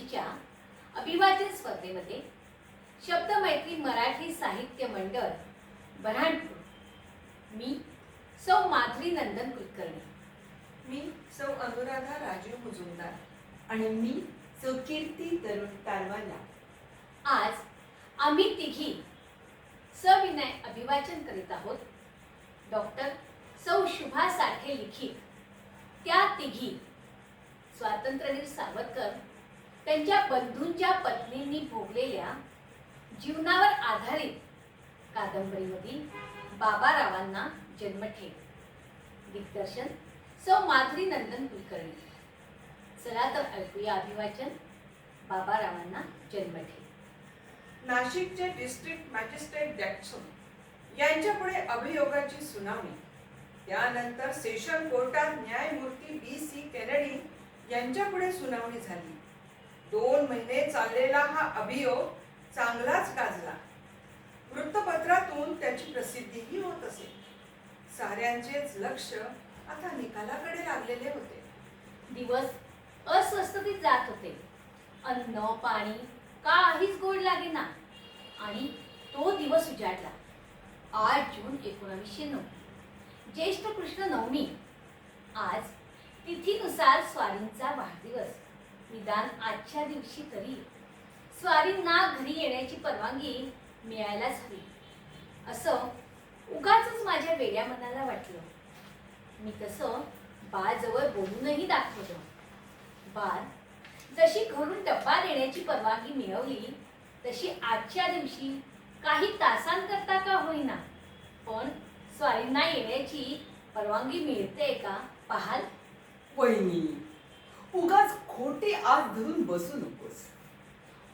वर्षीच्या अभिवाचन स्पर्धेमध्ये शब्दमैत्री मराठी साहित्य मंडळ बऱ्हाणपूर मी सौ माधुरी नंदन कुलकर्णी, मी सौ अनुराधा राजीव मुजुमदार आणि मी सौ कीर्ती तरुण तारवाला आज आम्ही तिघी सविनय अभिवाचन करीत आहोत. डॉक्टर सौ शुभा साठे लिखित त्या तिघी स्वातंत्र्यवीर सावरकर त्यांच्या बंधूंच्या पत्नींनी भोगलेल्या जीवनावर आधारित कादंबरीमधील बाबारावांना जन्मठेप. दिग्दर्शन सौ माधुरी नंदन कुलकर्णी. चला तर ऐकूया अभिवाचन बाबारावांना जन्मठेप. नाशिकचे डिस्ट्रिक्ट मॅजिस्ट्रेट जॅक्सन यांच्यापुढे अभियोगाची सुनावणी. त्यानंतर सेशन कोर्टात न्यायमूर्ती B.C. केनेडी यांच्यापुढे सुनावणी झाली. 2 महिने चाललेला हा अभियोग चांगलाच गाजला. वृत्तपत्रातून त्याची प्रसिद्धीही होत असे. साऱ्यांचेच लक्ष आता निकालाकडे लागलेले होते. दिवस अस्वस्थतेत जात होते. अन्न पाणी काहीच गोड लागेना आणि तो दिवस उजाडला. 8 जून 1909 ज्येष्ठ कृष्ण नवमी. आज तिथीनुसार स्वारींचा वाढदिवस. निदान आजच्या दिवशी तरी स्वारींना घरी येण्याची परवानगी मिळायलाच हवी असं उगाचच माझ्या वेड्या मनाला वाटलं. मी तसं बाजवळ बोलूनही दाखवलं. बाळ जशी घरून डब्बा देण्याची परवानगी मिळवली तशी आजच्या दिवशी काही तासांकरता का होईना पण स्वारींना येण्याची परवानगी मिळते का पाहाल. वहिनी, उगाच खोटे आस धरून बसू नकोस.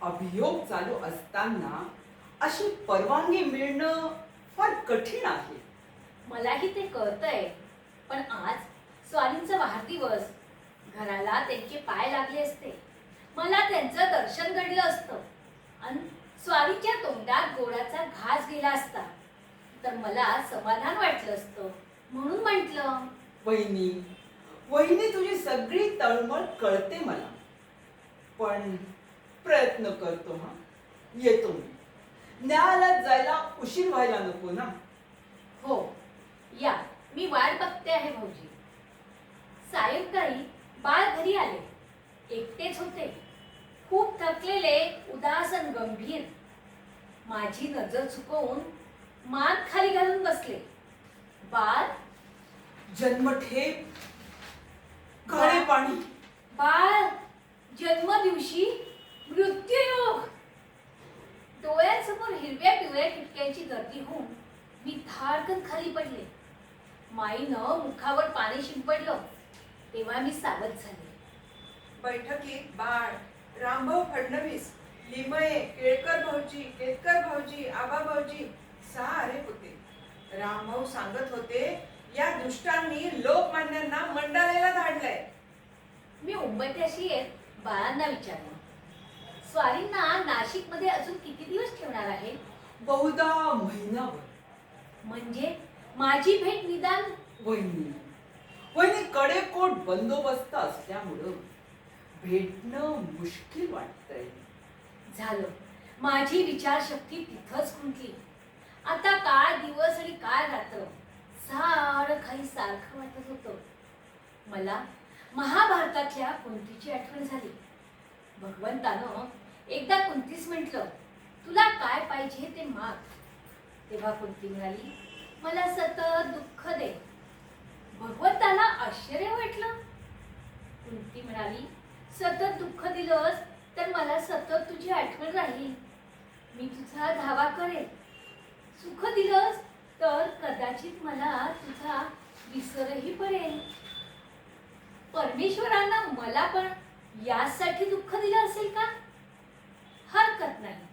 अभियोग चालू असताना अशी परवानगी मिळणं फार कठीण आहे. मलाही ते कळतंय पण आज स्वारींचा वाढदिवस. घराला त्यांचे पाय लागले असते. मला त्यांचं दर्शन घडलं असतं आणि स्वारीच्या तोंडात गोडाचा घास गेला असता तर मला समाधान वाटलं असतं म्हणून म्हटलं. वहिनी, वहिनी तुझी सगळी तळमळ कळते मला. पण प्रयत्न करतो. येतो मी. न्यायालयात जायला उशीर व्हायला नको ना. हो या, मी वाट बघते आहे भाऊजी. सायंकाळी बाळ घरी आले. एकटेच होते. खूप थकलेले, उदास आणि गंभीर. माझी नजर चुकवून मान खाली घालून बसले. बाळ जन्मठेप, काळे पाणी. बाळ जन्मदिवशी मृत्यूयोग. डोळ्यांसमोर हिरव्या पिवळ्या ठिपक्यांची गर्दी होऊन मी धाडकन खाली पडले. माईनं मुखावर पाणी शिंपडलं तेव्हा मी सावध झाले. बैठकीत बाळ, रामभाऊ फडणवीस, लिमये, केळकर भाऊजी, केतकर भाऊजी, आबा भाऊजी सारे होते. रामभाऊ सांगत होते, या दुष्टांनी लोकमान्यांना मंडालेला धाडलंय. मी उंबरठ्याशी येत बाळांना विचारलं, स्वारींना नाशिकमध्ये अजून किती दिवस ठेवणार आहे. बहुधा महिनाभर. म्हणजे माझी भेट निदान. वहिनी, वहिनी कडेकोट बंदोबस्त असल्यामुळं भेटणं मुश्किल वाटतंय. झालं. माझी विचारशक्ती तिथंच खुंटली. आता काय दिवस आणि काय रात्र सारं काही सारखं वाटत होतं. मला महाभारतातल्या कुंतीची आठवण झाली. भगवंतानं एकदा कुंतीस म्हटलं, तुला काय पाहिजे ते माग. तेव्हा कुंती म्हणाली, मला सतत दुःख दे. भगवंताला आश्चर्य वाटलं. कुंती म्हणाली, सतत दुःख दिलंस तर मला सतत तुझी आठवण राहील. मी तुझा धावा करेन. सुख दिलंस तर कदाचित मला तुझा विसरही पडेल. परमेश्वरांना मला पण यासाठी दुःख दिलं असेल का. हरकत नाही.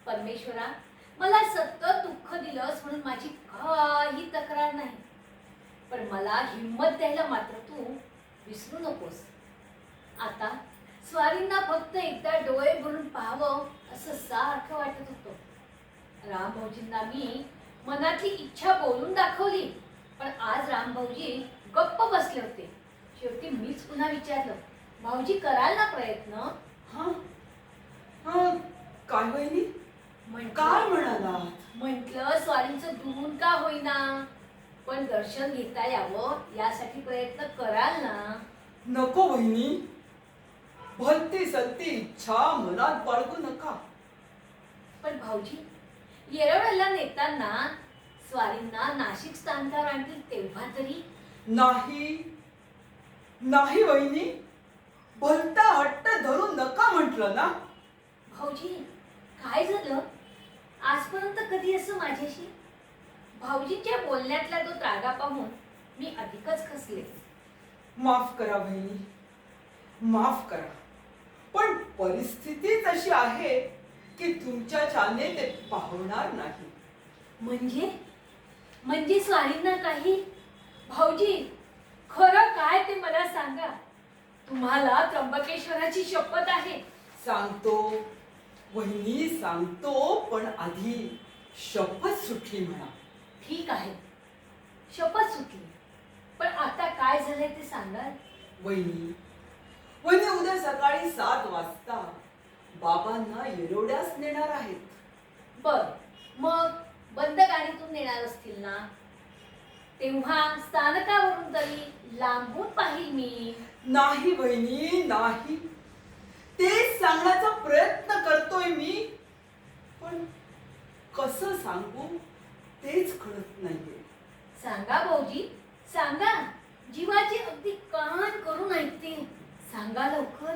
परमेश्वरा, मला सतत दुःख दिलंस म्हणून माझी काही तक्रार नाही. पण मला हिंमत द्यायला मात्र तू विसरू नकोस. आता स्वारींना फक्त एकदा डोळे भरून पाहावं असं सारखं वाटत होतं. रामभाऊजींना मी मनातली इच्छा बोलून दाखवली पण आज रामभाऊजी गप्प बसले होते. शेवटी मीच पुन्हा विचारलं, भाऊजी कराल ना प्रयत्न. हां, हं, काय वहिनी काय म्हणाला? म्हटलं स्वारींचं दुरून का होईना, पण दर्शन घेता यावं यासाठी प्रयत्न कराल ना. नको वहिनी, भलती सलती इच्छा मनात बाळगू नका. पण भाऊजी, येरवड्याला नेताना स्वारींना नाशिक स्थानकावर आणतील तेव्हा तरी. नाही नाही वहिनी, भलता हट्ट धरून नका म्हटलं ना. भाऊजी, काय झालं? आजपर्यंत कधी असं माझ्याशी? भाऊजींच्या बोलण्यातला तो त्रागा पाहून मी अधिकच खसले. माफ करा बहिणी, माफ करा. पण परिस्थितीच अशी आहे की तुमच्याच्याने ते पाहणार नाही. म्हणजे म्हणजे स्वारींना काही? भाऊजी, खरं काय ते मला सांगा. तुम्हाला त्र्यंबकेश्वराची शपथ आहे. सांगतो वहिनी, सांगतो, पण आधी शपथ सुटली म्हणा. ठीक आहे, शपथ सुटली, पण आता काय झालंय ते सांगाल? वहिनी वहिनी उद्या सकाळी 7 वाजता बाबांना येरोड्यास नेणार आहेत. बर, मग बंद गाडीतून नेणार असतील ना, तेव्हा स्थानकावरून तरी लांबून पाहिल मी. नाही बहिणी नाही, तेच सांगण्याचा प्रयत्न करतोय मी, पण कसं सांगू तेच कळत नाहीये. सांगा भाऊजी, सांगा. जीवाची अगदी कान करून ऐकते. सांगा लवकर.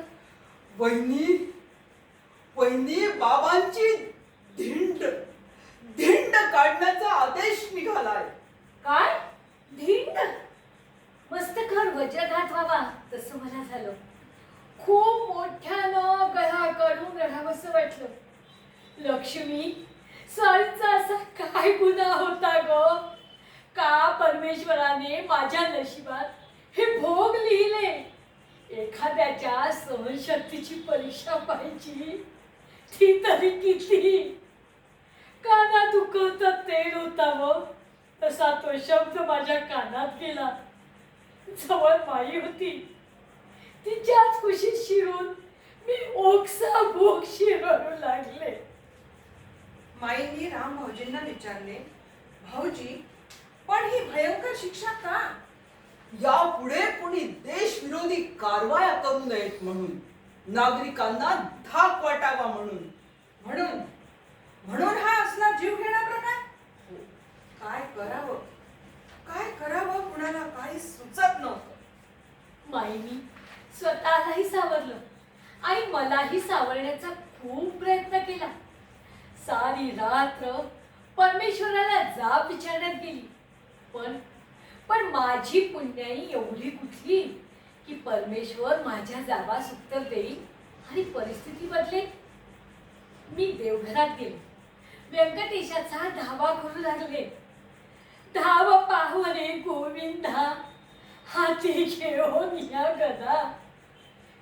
वहिनी वहिनी, बाबांची धिंड धिंड काढण्याचा आदेश निघालाय. काय? धिंड? मस्तकावर वज्रघात व्हावा तसं मला झालं. खूप मोठ्यानं गळा काढून रडावंसं वाटलं. लक्ष्मी, स्वारीचा असा काय गुन्हा होता ग? का परमेश्वराने माझ्या नशिबात हे भोग लिहिले? एखाद्याच्या सहनशक्तीची परीक्षा पाहिजे, ती तरी किती. कानात दुखत तेल होता व तसा तो शब्द माझ्या कानात गेला. जवळ माई होती, तिच्याच कुशीत शिरून मी ओक्सा भोग शिरू लागले. माईंनी राम भाऊजींना विचारले, भाऊजी, पण ही भयंकर शिक्षा का? यापुढे कोणी देशविरोधी कारवाया करू नयेत म्हणून, नागरिकांना धाक वाटावा म्हणून. म्हणून म्हणून हा असला जीव घेणा प्रकार? काय करावं, काय करावं कुणाला काही सुचत नव्हतं. माईनी स्वतःलाही सावरलं आणि मलाही सावरण्याचा खूप प्रयत्न केला. सारी रात्र परमेश्वराला जाब विचारण्यात गेली, पण माझी पुण्याई एवढी कुठली की परमेश्वर माझ्या जाबास उत्तर देईल आणि परिस्थिती बदलेल. मी देवघरात गेले, व्यंकटेशाचा धावा करू लागले. धाव पावले गोविंदा, हाती घेऊन या गदा,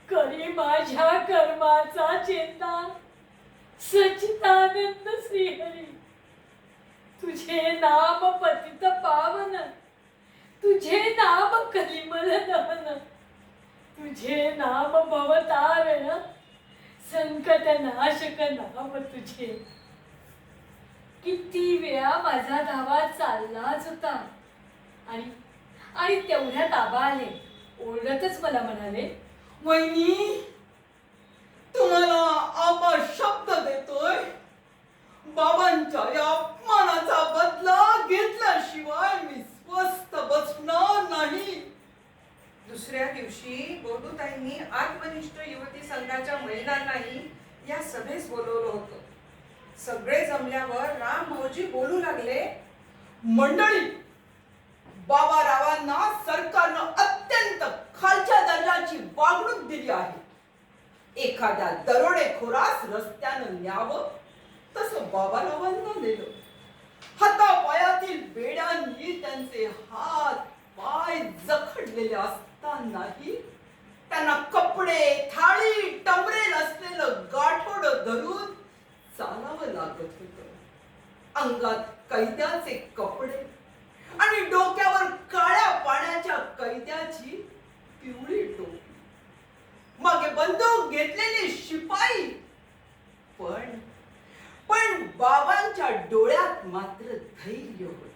करी माझ्या कर्माचा चेता, सच्चिदानंद श्रीहरी. तुझे नाम पतित पावन, तुझे नाम कलिमल नवन, तुझे नाम भवतारण, संकट नाशक नाम तुझे. किती वेळा माझा धावा चाललाच होता आणि तेवढ्यात आबा आले. ओरडतच मला म्हणाले, वहिनी, तुम्हाला आबा शब्द देतोय, बाबांच्या या अपमानाचा बदला घेतल्याशिवाय मी स्वस्थ बसणार नाही. दुसऱ्या दिवशी गोदूताईंनी आत्मनिष्ठ युवती संघाच्या महिलांनाही या सभेस बोलवलं होतं. सगळे जमल्यावर राम भाऊजी बोलू लागले, मंडळी, बाबारावांना सरकारनं अत्यंत खालच्या दर्जाची वागणूक दिली आहे. एखाद्या दरोडेखोरास रस्त्यानं न्यावं तसं बाबारावांना नेलं. हातापायातील बेड्यांनी त्यांचे हात पाय जखडलेले असतानाही त्यांना कपडे, थाळी, टमरे नसलेलं गाठोड धरून चालावं लागत होतं. अंगात कैद्याचे कपडे आणि डोक्यावर काळ्या पाण्याच्या कैद्याची पिवळी टोपी, मागे बंदूक घेतलेले शिपाई पण पण बाबांच्या डोळ्यात मात्र धैर्य होतं.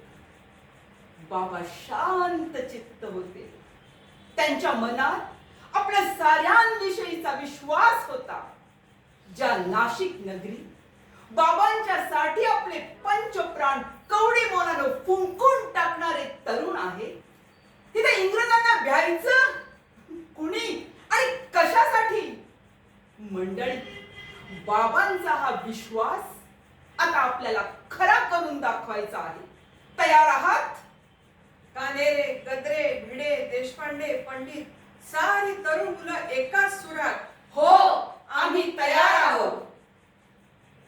बाबा शांत चित्त होते. त्यांच्या मनात आपल्या साऱ्यांविषयीचा विश्वास होता. ज्या नाशिक नगरी बाबांच्या साठी आपले पंचप्राण कवडी मोलानं फुंकून टाकणारे तरुण आहे, तिथे इंग्रजांना भ्यायचं कुणी आणि कशासाठी? मंडळी, बाबांचा हा विश्वास आता आपल्याला खरा करून दाखवायचा आहे. तयार आहात? कानेरे, गद्रे, भिडे, देशपांडे, पंडित सारी तरुण मुलं एकाच सुरात हो, आम्ही तयार आहोत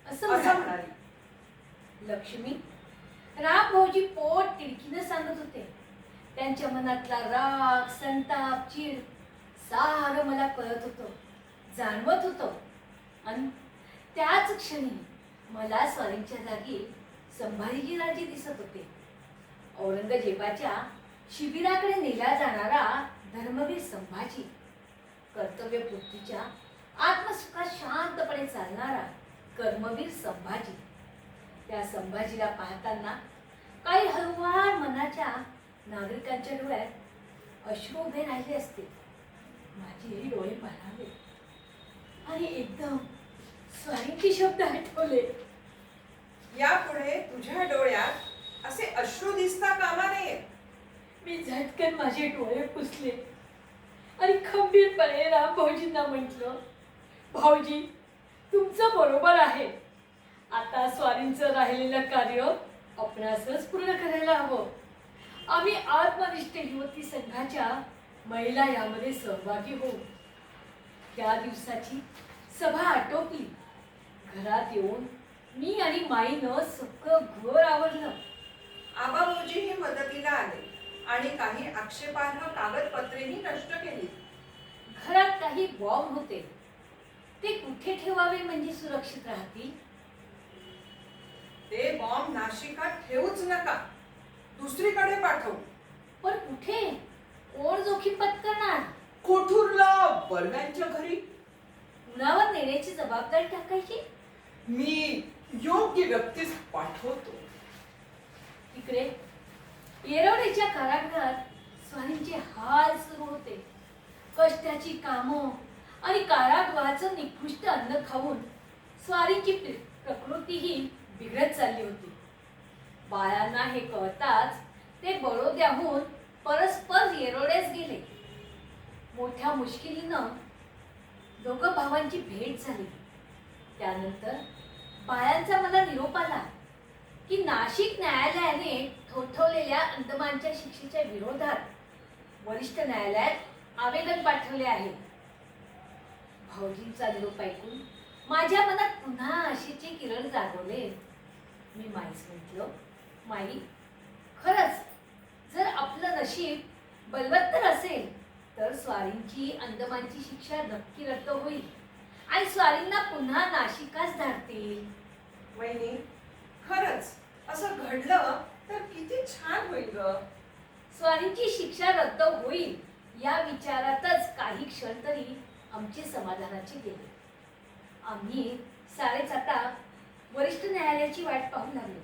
असं असं म्हणाले. म्हणाले. लक्ष्मी, राम भाऊजी पोट तिडकीनं सांगत होते. त्यांच्या मनातला राग, संताप, चीड सारं मला कळत होतं, जाणवत होतं. आणि त्याच क्षणी मला स्वारींच्या जागी संभाजी राजे दिसत होते. औरंगजेबाच्या शिबिराकडे नेला जाणारा धर्मवीर संभाजी, कर्तव्यपूर्तीच्या आत्मसुखात शांतपणे चालणारा कर्मवीर संभाजी. त्या संभाजीला पाहताना काही हळुवार मनाच्या नागरिकांच्या डोळ्यात अश्रू उभे राहिले असते. माझेही डोळे भारावले आणि एकदम स्वारींचे शब्द आठवले. यापुढे तुझ्या डोळ्यात असे अश्रू दिसता कामा नये. मी झटकन माझे डोळे पुसले आणि खंबीरपणे राम भाऊजींना म्हटलं, भाऊजी, तुमचं बरोबर आहे. आता स्वारींचं राहिलेलं कार्य आपणासच पूर्ण करायला हवं. आम्ही आत्मनिष्ठ युवती संघाच्या महिला यामध्ये सहभागी होऊ. त्या दिवसाची सभा आटोपली. घरात येऊन मी आणि माईनं सगळं घर आवरलं. आबाभाऊजीही मदतीला आले आणि काही आक्षेपार्ह कागदपत्रेही नष्ट केली. घरात काही बॉम्ब होते. ते कुठे ठेवावे म्हणजे सुरक्षित राहतील? ते बॉम्ब नाशिकात ठेवूच नका, दुसरीकडे पाठवू. पण कुठे? कोण जोखीम पत्करणार? कोठूरला बर्व्यांच्या घरी कुणावर नेण्याची जबाबदारी टाकायची? मी योग्य व्यक्तीस पाठवतो. इकडे येरवडेच्या कारागृहात स्वारींचे हाल सुरू होते. कष्टाची कामं आणि कारागृहाचं निकृष्ट अन्न खाऊन स्वारींची प्रकृतीही बिघडत चालली होती. बाळांना हे कळताच ते बडोद्याहून परस्पर येरवड्यास गेले. मोठ्या मुश्किलीनं दोघं भावांची भेट झाली. त्यानंतर बाळांचा मला निरोप आला की नाशिक न्यायालयाने ठोठवलेल्या अंदमानच्या शिक्षेच्या विरोधात वरिष्ठ न्यायालयात आवेदन पाठवले आहे. भाऊजींचा निरोप ऐकून माझ्या मनात पुन्हा आशेचे किरण जागवले. मी माईस म्हटलं, माई, खरंच जर आपलं नशीब बलवत्तर असेल तर स्वारींची अंदमानची शिक्षा नक्की रद्द होईल आणि स्वारींना पुन्हा नाशिकास धाडतील. वहिनी, खरंच असं घडलं तर किती छान होईल ग. स्वारींची शिक्षा रद्द होईल या विचारातच काही क्षण तरी आमचे समाधानाचे गेले. आम्ही सारेच आता वरिष्ठ न्यायालयाची वाट पाहू लागलो.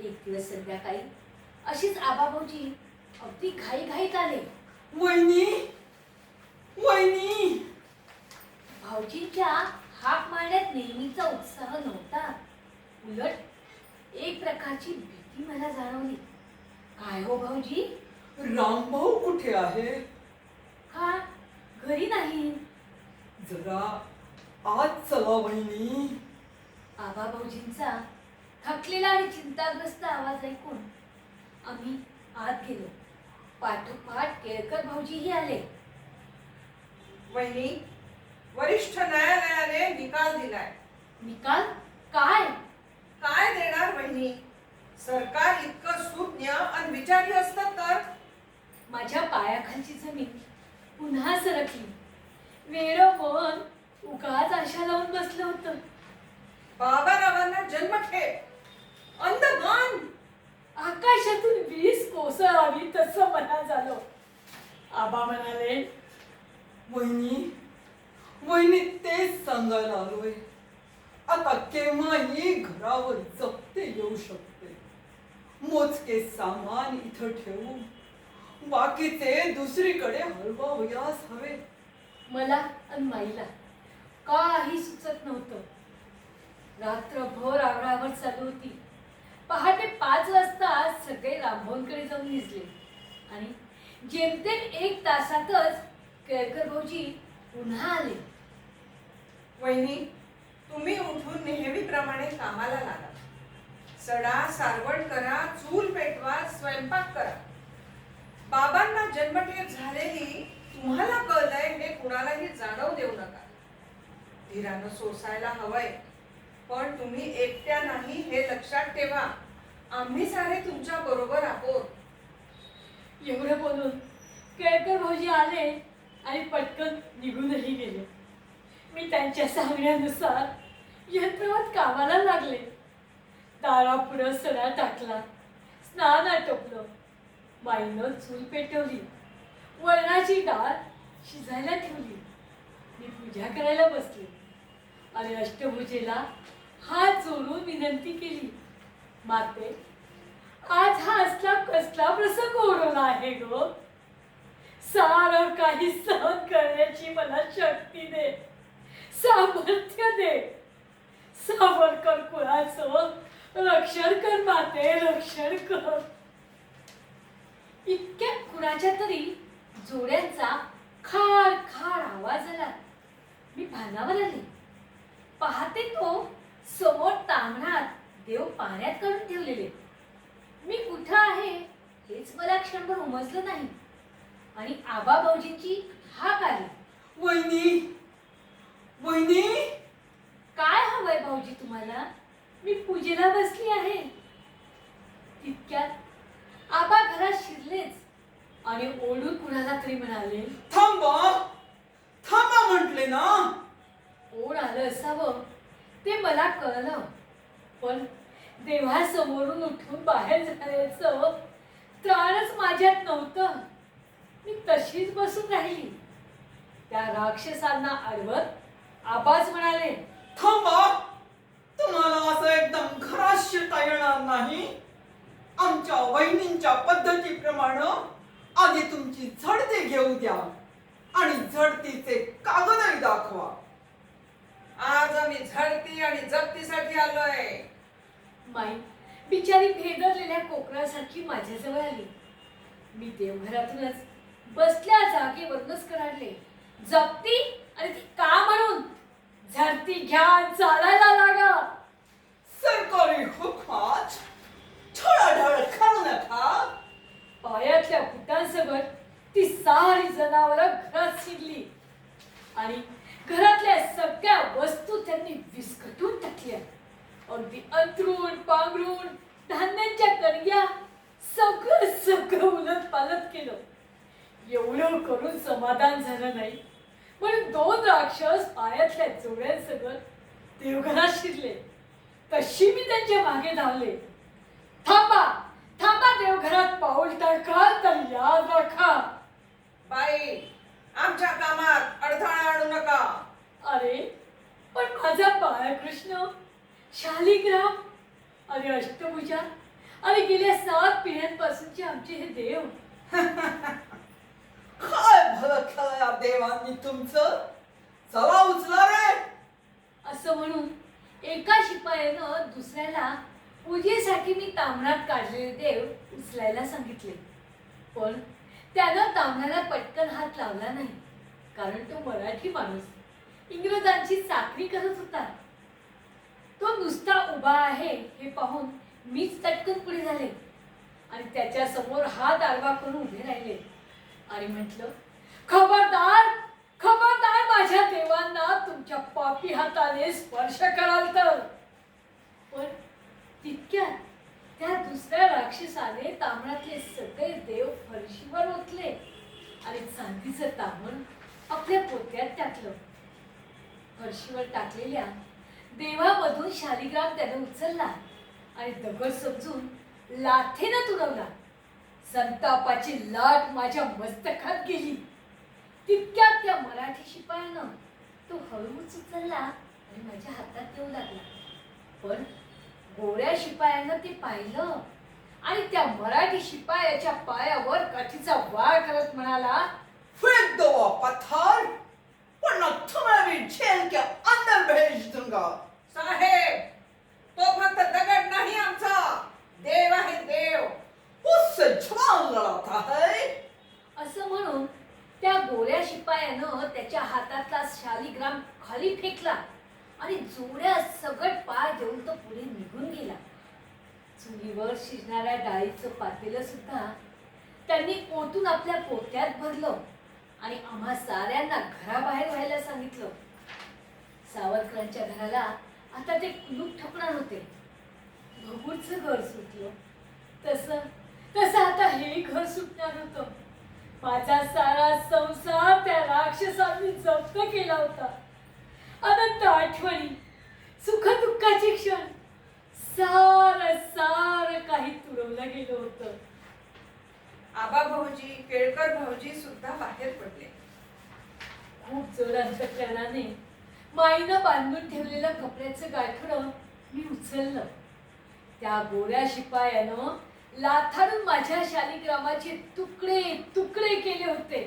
एक दिवस संध्याकाळी अशीच आबाभाऊजी अगदी घाईघाईत आले. वहिनी, वहिनी, भाऊजींच्या हाक मारण्यात नेहमीचा उत्साह नव्हता. उलट एक प्रकारची भीती मला जाणवली. काय हो भाऊजी? रामभाऊ कुठे आहे? का घरी नाही? जरा आज चला वहिनी. आबा भाऊजींचा थकलेला आणि चिंताग्रस्त आवाज ऐकून आम्ही आत गेलो. पाठोपाठ केळकर भाऊजीही आले. वहिनी, वरिष्ठ न्यायालयाने निकाल दिलाय. निकाल? काय? काय देणार वहिनी? सरकार इतकं सुज्ञ आणि विचारी असतं तर? माझ्या पायाखालची जमीन पुन्हा सरकली. वेळ मन उगाच आशा लावून बसलं होतं. बाबारावांना जन्मठेप, अंदमान. आकाशातून वीज कोसळावी तसं मला झालं. आबा म्हणाले, वहिनी, वहिनी तेच सांगायला आलोय. आता केव्हाही घरावर जप्ते येऊ शकते. मोजके सामान इथं ठेवू, बाकीचे दुसरीकडे हलवावयास हवे. मला आणि माईला काही सुचत नव्हतं. रात्रभर आवरावर चालू होती. पहाटे 5 वाजता सगळे रामभवनकडे जाऊन निजले आणि जेमतेम 1 तासातच केळकर भाऊजी पुन्हा आले. वहिनी, तुम्ही उठून नेहमीप्रमाणे कामाला लागा. सडा सारवण करा, चूल पेटवा, स्वयंपाक करा. बाबांना जन्मठेप झालेली तुम्हाला कळलंय हे कुणालाही जाणवू देऊ नका. धीरानं सोसायला हवंय, पण तुम्ही एकट्या नाही हे लक्षात ठेवा. आम्ही सारे तुमच्या बरोबर आहोत. एवढं बोलून केळकर भाऊजी आले आणि पटकन निघूनही गेले. मी त्यांच्या सांगण्यानुसार यंत्रवत कामाला लागले. दारापुढं सडा टाकला, स्नान आटोपलं, माईनं चूल पेटवली, वरणाची डाळ शिजायला ठेवली. मी पूजा करायला बसले आणि अष्टभुजेला हात जोडून विनंती केली, माते, आज हा असला कसला प्रसंग ओढवला आहे ग. सारं काही सहन करण्याची मला शक्ती दे, सामर्थ्य दे. सावरकर कुळाचं रक्षण कर माते, रक्षण कर. इतक्यात कुणाच्या तरी जोड्यांचा खाड खाड आवाज आला. मी भानावर आले. पाहते तो समोर तांगणात देव पाण्यात काढून ठेवलेले. मी कुठं आहे हेच मला क्षणभर उमजलं नाही आणि आबा भाऊजींची हाक आली. वहिनी, वहिनी, काय हवंय भाऊजी तुम्हाला? मी पूजेला बसली आहे. तितक्यात आबा घरात शिरलेच आणि ओढून कुणाला तरी म्हणाले, थांबा, थांबा म्हटले ना. ओढ आलं असावं ते मला कळलं, पण देवासमोरून उठून बाहेर जाण्याचं त्राणच माझ्यात नव्हतं. मी तशीच बसून राहिली. त्या राक्षसांना अडवत आबाच म्हणाले, थांबा, तुम्हाला असं एकदम घरात शिरता येणार नाही. आमच्या वहिनींच्या पद्धतीप्रमाणे आधी तुमची झडती घेऊ द्या आणि झडतीचे कागदही दाखवा. आज आम्ही झडती आणि जप्तीसाठी आलोय. माई बिचारी भेदरलेल्या कोकरासारखी माझ्याजवळ आली. मी देवघरातूनच बसल्या जागेवरूनच कडाडले, जप्ती आणि ती का म्हणून? झडती घ्या, चालायला लागा. सरकारी हुकमात छळाढळ करू नका. पायातल्या बुटांसकट ती सारी जनावरं घरात शिरली आणि घरातल्या सगळ्या वस्तू त्यांनी विस्कटून टाकल्या. अगदी अंथरूण, पांघरूण, धान्यांच्या कणग्या सगळं सगळं उलट पालट केलं. एवढं करून समाधान झालं नाही म्हणून 2 राक्षस पायातल्या जोड्यांसकट देवघरात शिरले. तशी मी त्यांच्या मागे धावले. थांबा, थांबा, देवघरात पाऊल टाकाल तर याद राखा. बाई, आमच्या कामात अडथळा आणू नका. अरे पण माझा बाळकृष्ण, शालिग्राम, अरे अष्टभुजा, अरे गेल्या 7 पिढ्यांपासूनचे आमचे हे देव. काय भलं केलं या देवांनी तुमचं. चला उचला रे. असं म्हणून एका शिपायानं दुसऱ्याला पूजेसाठी मी तांबणात काढलेले देव उचलायला सांगितले. पण त्यानं तांबणाला पटकन हात लावला नाही, कारण तो मराठी माणूस इंग्रजांची चाकरी करत होता. तो नुसता उभा आहे हे पाहून मीच तटकन पुढे झाले आणि त्याच्या समोर हात आडवा करून उभे राहिले आणि म्हटलं, खबरदार, खबरदार, माझ्या देवांना तुमच्या पापी हाताने स्पर्श कराल तर. पण तितक्यात त्या दुसऱ्या राक्षसाने तांबणातले सगळे देव फरशीवर ओतले आणि चांदीचं तांबण आपल्या पोत्यात टाकलं. फरशीवर टाकलेल्या देवामधून शालिग्राम त्याने उचलला आणि दगड समजून लाथेनं तुडवला. संतापाची लाट माझ्या मस्तकात गेली. तितक्यात त्या मराठी शिपायानं तो हळूच उचलला आणि माझ्या हातात येऊ लागला. पण गोऱ्या शिपायानं ते पाहिलं आणि त्या मराठी शिपायाच्या पायावर काठीचा वार करत म्हणाला, फेंक दो वो पत्थर, वरना तुम्हें भी जेल के अंदर भेज दूंगा. साहेब, तो फक्त दगड नाही आमचा, देव आहे देव. उससे जवान लड़ाता है. असं म्हणून त्या गोऱ्या शिपायानं त्याच्या हातातला शालिग्राम खाली फेकला आणि जोऱ्यात सगट पाय देऊन तो पुढे निघून गेला. चुलीवर शिजणाऱ्या डाळीचं पातेलं सुद्धा त्यांनी ओतून आपल्या पोत्यात भरलं आणि आम्हा साऱ्यांना घराबाहेर व्हायला सांगितलं. सावरकरांच्या घराला आता ते कुलूप ठोकणार होते. भगूरचं घर सुटलं तसं तसं आता हे घर सुटणार होतं. माझा सारा संसार त्या राक्षसांनी जप्त केला होता. अनंत आठवणी, सुखदुःखाचे क्षण, सार काही तुरवलं गेलं होतं. आबा भाऊजी, केळकर भाऊजी सुद्धा बाहेर पडले. खूप जोर अंतकरणाने माईनं बांधून ठेवलेलं कपड्याचं गाठोडं मी उचललं. त्या गोऱ्या शिपायानं लाथाडून माझ्या शालिग्रामाचे तुकडे तुकडे केले होते.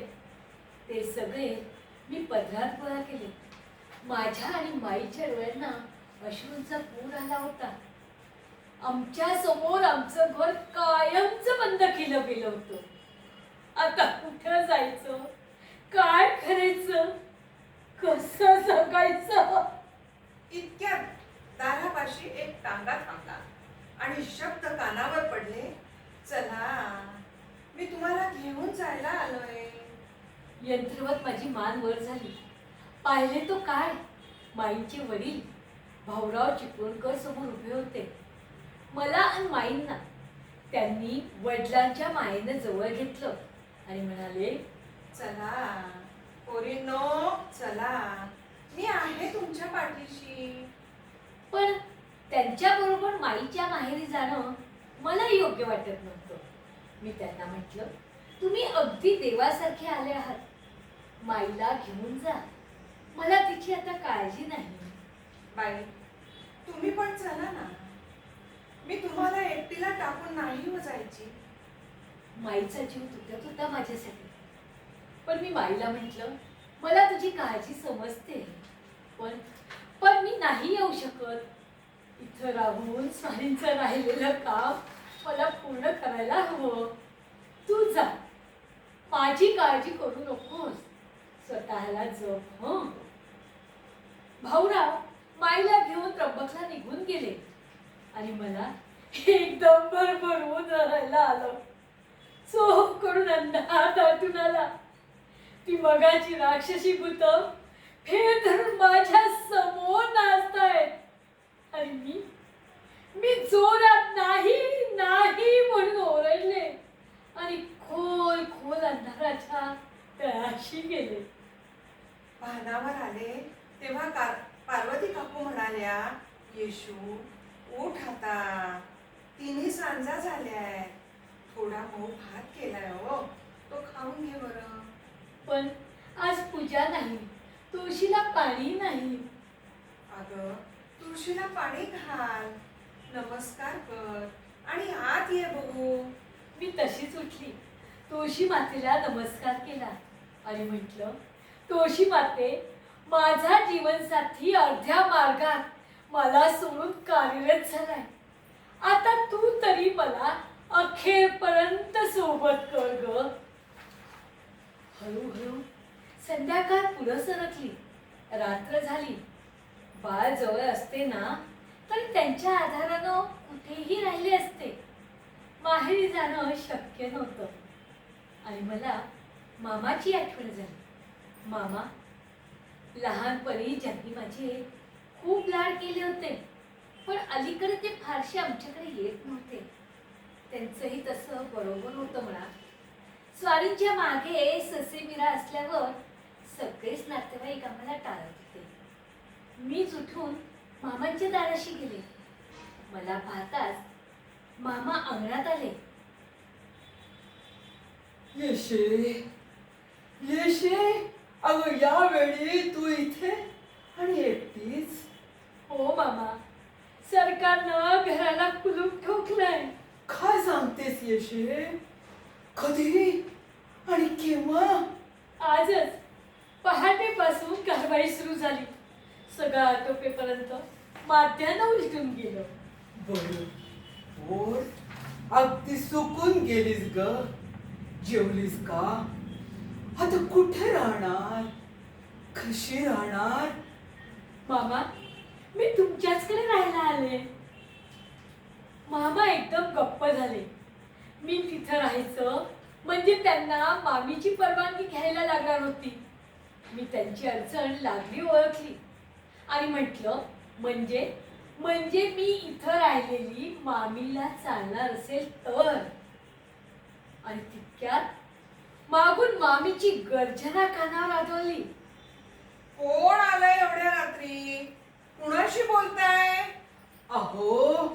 ते सगळे मी पदरात गोळा केले. माझ्या आणि माईच्या डोळ्यांना अश्रूंचा पूर आला होता. आमच्या समोर आमचं घर कायमचं बंद केलं गेलं होतं. आता कुठं जायचं, काय करायचं, कसं जगायचं? इतक्यात दारापाशी एक टांगा थांबला आणि शब्द कानावर पडले, चला, मी तुम्हाला घेऊन जायला आलोय. यंत्रवत माझी मान वर झाली. पाहिले तो काय, माईंचे वडील भाऊराव चिपळूणकर समोर उभे होते. मला आणि माईंना त्यांनी वडिलांच्या मायेनं जवळ घेतलं आणि म्हणाले, चला पोरींनो, चला, मी आहे तुमच्या पाठीशी. पण त्यांच्याबरोबर माईच्या माहेरी जाणं मला योग्य वाटत नव्हतं. मी त्यांना म्हटलं, तुम्ही अगदी देवासारखे आले आहात. माईला घेऊन जा, मला तिची आता काळजी नाही. बाई, तुम्ही पण चला ना, मी तुम्हाला एकटीला टाकून नाही हो जायची. माईचा जीव तुटत होता माझ्यासाठी. पण मी माईला म्हटलं, मला तुझी काळजी समजते, पण पण मी नाही येऊ शकत. इथं राहून स्वारींचं राहिलेलं काम मला पूर्ण करायला हवं. तू जा, माझी काळजी करू नकोस, स्वतःला जप. हं. भाऊराव माईला घेऊन त्र्यंबकला निघून गेले आणि मला एकदम भरभरून राहायला आलं. चोख करून अंधार दाटून आला. ती मगाची राक्षसी भूत फेर धरून माझ्या समोर नाचतायत आणि मी जोरात नाही नाही म्हणून ओरडले आणि खोल खोल अंधाराच्या तळाशी गेले. भानावर आले तेव्हा पार्वती काकू म्हणाल्या, येशू उठ आता, तिन्ही सांजा झाल्यात, थोडा मऊ भात केलाय हो, तो खाऊन घे बरं. पण आज पूजा नाही, तुळशीला पाणी नाही. अगं, तुळशीला पाणी घाल, नमस्कार कर आणि आत ये बघू. मी तशीच उठली, तुळशी मातेला नमस्कार केला आणि म्हटलं, तुळशी माते, माझा जीवनसाथी अर्ध्या मार्गात मला सोडून कार्यरत झालाय. आता तू तरी मला अखेरपर्यंत सोबत कर ग. हळूहळू संध्याकाळ पुढं सरकली, रात्र झाली. बाळ जवळ असते ना, तर त्यांच्या आधारानं कुठेही राहिले असते. माहेरी जाणं शक्य नव्हतं आणि मला मामाची आठवण झाली. मामा लहानपणी ज्यांनी माझे खूप लाड केले होते, पण अलीकडे ते फारसे आमच्याकडे येत नव्हते. त्यांचंही तसं बरोबर होतं म्हणा. स्वारींच्या मागे ससेमिरा असल्यावर सगळेच नातेवाईक आम्हाला टाळत होते. मीच उठून मामांच्या दाराशी गेले. मला पाहताच मामा अंगणात आले. येशे, येशे, अगं यावेळी तू इथे आणि एकटीच. हो मामा, सरकारनं घराला कुलूप ठोकलंय. काय सांगतेस येशे? कधी आणि केव्हा? आजच पहाटेपासून कारवाई सुरू झाली. सगळं आटोपेपर्यंत माध्यानं उलटून गेलं. बरोबर, अगदी सुकून गेलीस ग. जेवलीस का? आता कुठे राहणार? कशी राहणार? मामा, मी तुमच्याचकडे राहायला आले. मामा एकदम गप्प झाले. मी तिथं राहायचं म्हणजे त्यांना मामीची परवानगी घ्यायला लागणार होती. मी त्यांची अडचण लागली ओळखली आणि म्हटलं, म्हणजे म्हणजे मी इथं राहिलेली मामीला चालणार असेल तर. आणि तितक्यात मागून मामीची गर्जना कानावर आदळली. कोण आलंय एवढ्या रात्री? कुणाशी बोलताय? अहो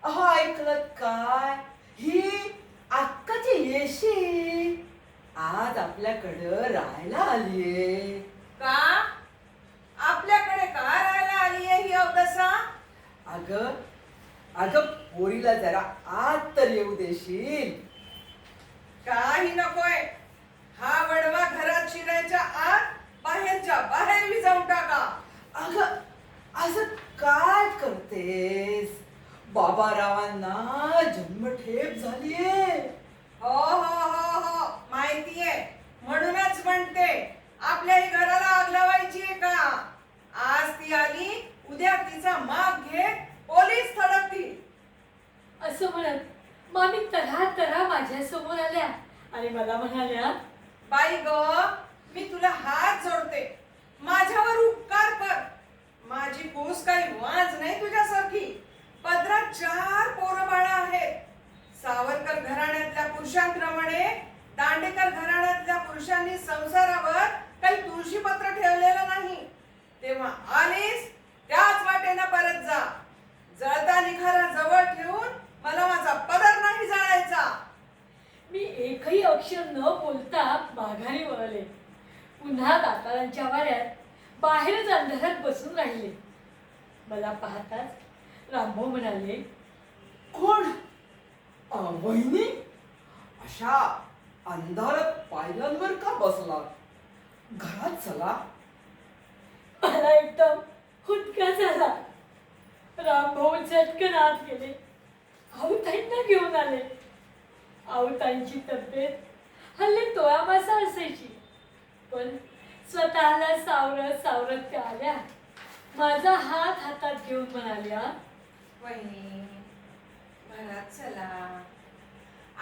अहो, ऐकलं काय? ही अक्काची येशी आज आपल्याकडं राहायला आलीये. का? आपल्याकडे का राहायला आलीये ही अवदसा? अग अग पोरीला जरा आत तर येऊ देशील. काही नकोय. हा वडवा घरात शिरायच्या आत बाहेरच्या बाहेर मी जाऊन टाका. अग असं काय करतेस? बाबारावांना जन्मठेप झालीये. हो हो हो हो, माहितीये. म्हणूनच म्हणते, आपल्याही घराला आग लावायची का? आज ती आली, उद्या तिचा माग घे, पोलीस थडकतील. असं म्हणत मामी तऱ्हा तऱ्हा माझ्या समोर आल्या आणि मला म्हणाल्या, बाई ग, मी तुला हात जोडते. माझ्यावर उपकार कर. माझी कूस काही वाज नाही तुझ्यासारखी. पदरात 4 पोरं बाळं आहेत. सावरकर घराण्यातल्या पुरुषांप्रमाणे दांडेकर घराण्यातल्या पुरुषांनी संसारावर काही तुळशीपत्र ठेवलेलं नाही. तेव्हा आलीस त्याच वाटेनं परत जा. जळता निखारा जवळ ठेवून मला माझा पदर नाही जाळायचा. मी एकही अक्षर न बोलता माघारी वळले. पुन्हा दातारांच्या वाऱ्यात बाहेरच अंधारात बसून राहिले. मला पाहताच रामभाऊ म्हणाले, कोण? वहिनी अशा अंधारात पायऱ्यांवर का बसला? घरात चला. मला एकदम हुंदका झाला. रामभाऊ झटकन आत गेले. आऊताईंना घेऊन आले. आऊताईंची तब्येत हल्ली तोळामासा असायची, पण स्वतःला सावरत सावरत त्या आल्या. माझा हात हातात घेऊन म्हणाल्या, वहिनी, घरात चला.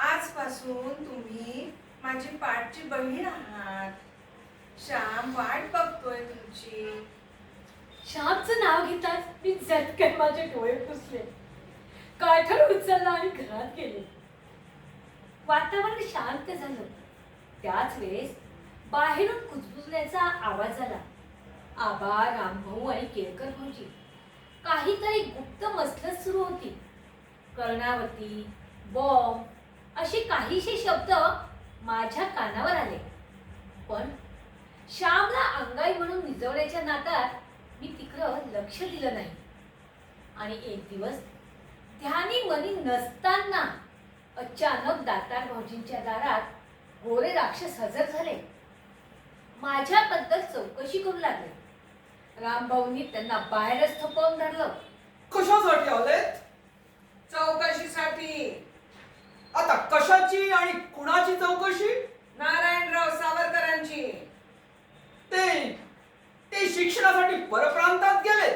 आजपासून तुम्ही माझी पाठची बहीण आहात. श्याम वाट बघतोय तुमची. श्यामचं नाव घेताच मी झटकन माझे डोळे पुसले, काठर उचलला आणि घरात गेले. वातावरण शांत झालं. त्याच वेळेस बाहेरून कुजबुजण्याचा आवाज आला. आबा, रामभाऊ आणि केळकर भाऊजी काहीतरी गुप्त मसलत सुरू होती. कर्णावती, बॉम्ब असे काहीशे शब्द माझ्या कानावर आले. पण श्यामला अंगाई म्हणून निजवण्याच्या नादात मी तिकडं लक्ष दिलं नाही. आणि एक दिवस ध्यानी मनी नसताना अचानक दातार भाऊजींच्या दारात गोरे राक्षस हजर झाले. माझ्याबद्दल चौकशी करू लागले. रामभाऊंनी त्यांना बाहेरच थपवून धरलं. कशासाठी आलेत? चौकशीसाठी. आता कशाची आणि कुणाची चौकशी? नारायणराव सावरकरांची. ते ते शिक्षणासाठी परप्रांतात गेले.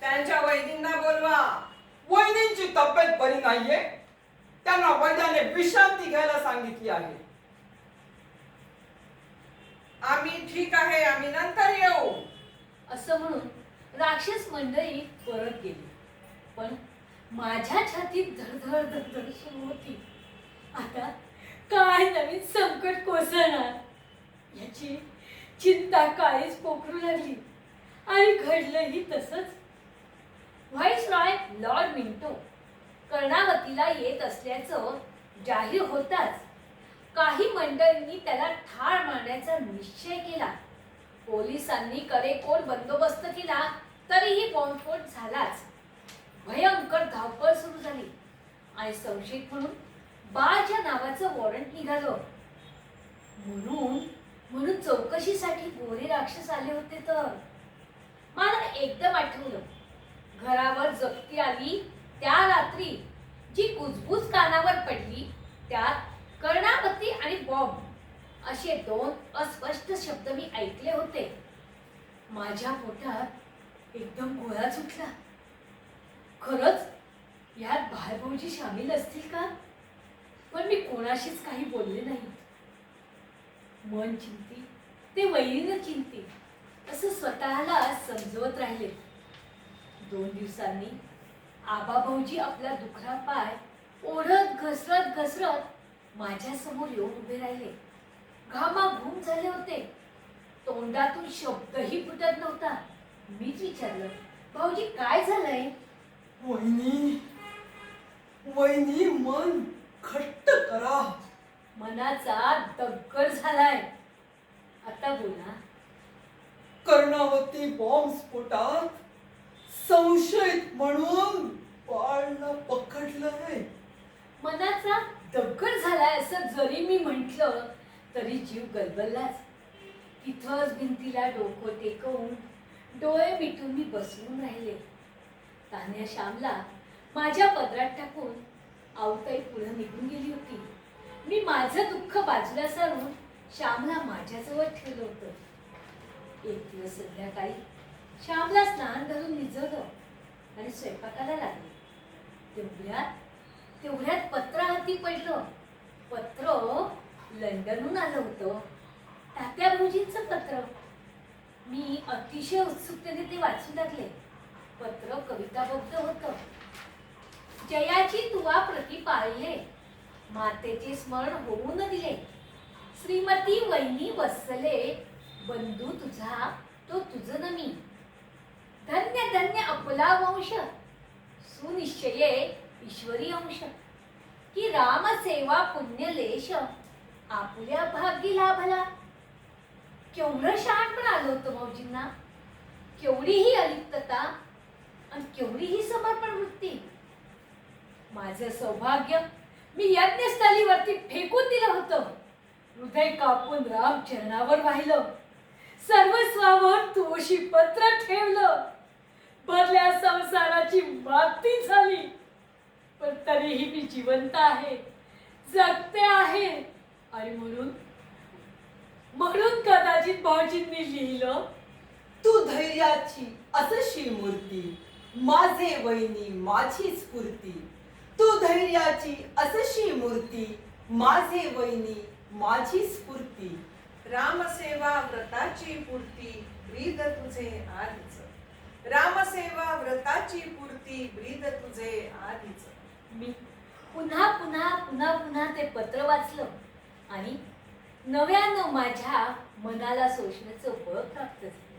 त्यांच्या वैदींना बोलवा. वहिनींची तब्येत बरी नाहीये. त्यांना वैद्याने विश्रांती घ्यायला सांगितली आहे. आम्ही ठीक आहे, आम्ही नंतर येऊ. असं म्हणून राक्षस मंडळी परत गेली. पण माझ्या छातीत धडधड धडधड सुरू होती. आता काय नवीन संकट कोसळणार याची चिंता काळीच पोखरू लागली. आणि घडलंही तसंच. व्हाईसरॉय लॉर्ड मिंटो कर्णावतीला येत असल्याचं जाहीर होताच काही मंडळींनी त्याला ठार मारण्याचा निश्चय केला. पोलिसांनी कडेकोट बंदोबस्त केला, तरीही बॉम्बस्फोट झालाच. भयंकर धावपळ सुरू झाली आणि संशयित म्हणून बाळच्या नावाचं वॉरंट निघालं. म्हणून म्हणून चौकशीसाठी गोरे राक्षस आले होते. तर मला एकदम आठवलं, घरावर जप्ती आली त्या रात्री जी कुजबूज कानावर पडली, त्यात कर्णावती आणि बॉम्ब असे 2 अस्पष्ट शब्द मी ऐकले होते. माझ्या पोटात एकदम गोळा सुटला. खरंच यात भाऊजी सामील असतील का? पण मी कोणाशीच काही बोलले नाही. मन चिंती ते वैरीनं चिंती असं स्वतःला समजवत राहिले. 2 दिवसांनी आबा भाऊजी आपला दुखरा पाय ओढत घसरत घसरत माझ्या समोर येऊन उभे राहिले. घामाघूम झाले होते. तोंडातून शब्दही फुटत नव्हता. मीच विचारलं, भाऊजी काय झालंय? वहिनी, वहिनी, मन घट्ट करा. मनाचा दगड झालाय. आता बोला. कर्णावती बॉम्ब स्फोटात संशयित म्हणून बाळला पकडलंय. मनाचा दगड झालाय असं जरी मी म्हंटल तरी जीव गलबललाच. तिथंच भिंतीला डोकं टेकवून डोळे मिटून मी बसवून राहिले. तान्या श्यामला माझ्या पदरात टाकून आऊताई पुढे निघून गेली होती. मी माझं दुःख बाजूला सारून श्यामला माझ्याजवळ ठेवलं होतं. एक दिवस संध्याकाळी श्यामला स्नान घालून निजवलं आणि स्वयंपाकाला लागले. तेवढ्यात पत्र हाती पडलं. पत्र लंडनहून आलं होतं. तात्या भाऊजींचं पत्र. मी अतिशय उत्सुकतेने ते वाचून टाकले. पत्र कविताबद्ध होतं. जयाची तुवा प्रती पाळले, मातेचे स्मरण होऊ न दिले. श्रीमती वैनी वत्सले, बंधू तुझा तो तुझ न मी. धन्य धन्य आपला वंश, सुनिश्चये ईश्वरी अंश. की रामसेवा पुण्यलेश, आपुल्या भाग्य लाभला. केवढं शहाणपण आलं होतं भाऊजींना. केवढीही अलिप्तता आणि केवढीही समर्पण वृत्ती. माझं सौभाग्य मी यज्ञस्थलीवरती फेकून दिलं होतं. हृदय कापून राम चरणावर वाहिलं. सर्वस्वावर तुळशी पत्र ठेवलं. भरल्या संसाराची माती झाली. पण तरीही मी जिवंत आहे, जगते आहे. आणि म्हणून कदाचित भाऊजींनी लिहिलं, तू धैर्याची असशी मूर्ती, माझे वहिनी माझी स्फूर्ती. तू धैर्याची असशी मूर्ती, माझे वहिनी माझी स्फूर्ती. रामसेवा व्रताची पूर्ती, ब्रीद तुझे आधीच. रामसेवा व्रताची पूर्ती, ब्रीद तुझे आधीच. मी पुन्हा पुन्हा पुन्हा पुन्हा ते पत्र वाचलं आणि नव्यानं माझ्या मनाला सोसण्याचं बळ प्राप्त झालं.